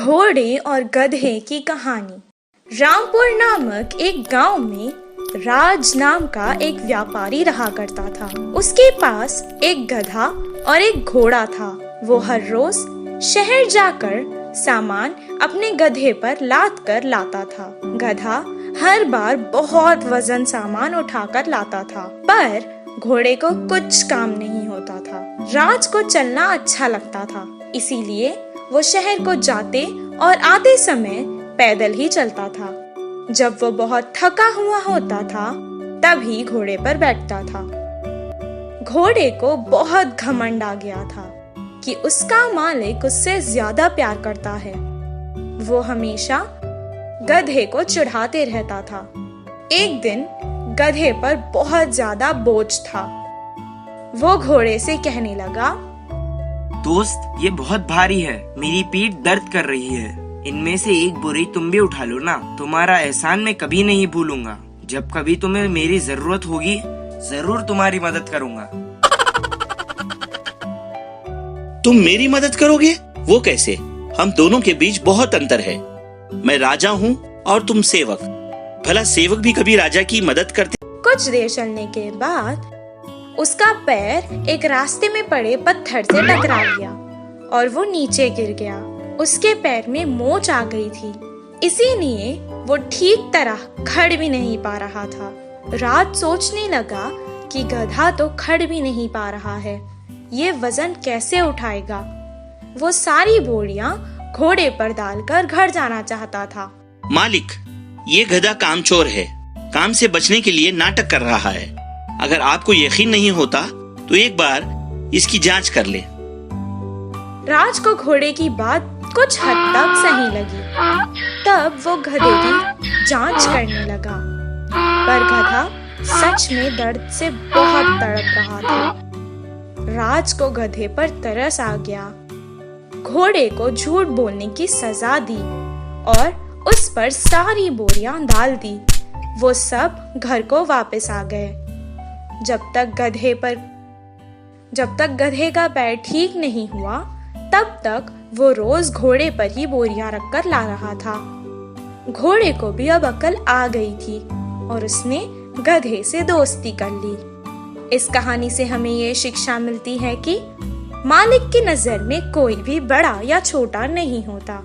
घोड़े और गधे की कहानी। रामपुर नामक एक गांव में राज नाम का एक व्यापारी रहा करता था। उसके पास एक गधा और एक घोड़ा था। वो हर रोज शहर जाकर सामान अपने गधे पर लाद कर लाता था। गधा हर बार बहुत वजन सामान उठाकर लाता था, पर घोड़े को कुछ काम नहीं होता था। राज को चलना अच्छा लगता था, इसीलिए वो शहर को जाते और आते समय पैदल ही चलता था। जब वो बहुत थका हुआ होता था, तभी घोड़े पर बैठता था। घोड़े को बहुत घमंड आ गया था कि उसका मालिक उससे ज्यादा प्यार करता है। वो हमेशा गधे को चिढ़ाते रहता था। एक दिन गधे पर बहुत ज्यादा बोझ था। वो घोड़े से कहने लगा, दोस्त, ये बहुत भारी है, मेरी पीठ दर्द कर रही है। इनमें से एक बोरी तुम भी उठा लो ना। तुम्हारा एहसान मैं कभी नहीं भूलूंगा। जब कभी तुम्हें मेरी जरूरत होगी, जरूर तुम्हारी मदद करूंगा। तुम मेरी मदद करोगे? वो कैसे? हम दोनों के बीच बहुत अंतर है। मैं राजा हूँ और तुम सेवक। भला सेवक भी कभी राजा की मदद करते? कुछ देर चलने के बाद उसका पैर एक रास्ते में पड़े पत्थर से टकरा गया और वो नीचे गिर गया। उसके पैर में मोच आ गई थी, इसीलिए वो ठीक तरह खड़ भी नहीं पा रहा था। राज सोचने लगा कि गधा तो खड़ भी नहीं पा रहा है, ये वजन कैसे उठाएगा। वो सारी बोरियां घोड़े पर डालकर घर जाना चाहता था। मालिक, ये गधा कामचोर है, काम से बचने के लिए नाटक कर रहा है। अगर आपको यकीन नहीं होता तो एक बार इसकी जांच कर ले। राज को घोड़े की बात कुछ हद तक सही लगी। तब वो गधे की जांच करने लगा, पर गधा सच में दर्द से बहुत तड़प रहा था। राज को गधे पर तरस आ गया। घोड़े को झूठ बोलने की सजा दी और उस पर सारी बोरियां डाल दी। वो सब घर को वापस आ गए। जब तक गधे का पैर ठीक नहीं हुआ, तब तक वो रोज घोड़े पर ही बोरियां रखकर ला रहा था। घोड़े को भी अब अकल आ गई थी और उसने गधे से दोस्ती कर ली। इस कहानी से हमें ये शिक्षा मिलती है कि मालिक की नजर में कोई भी बड़ा या छोटा नहीं होता।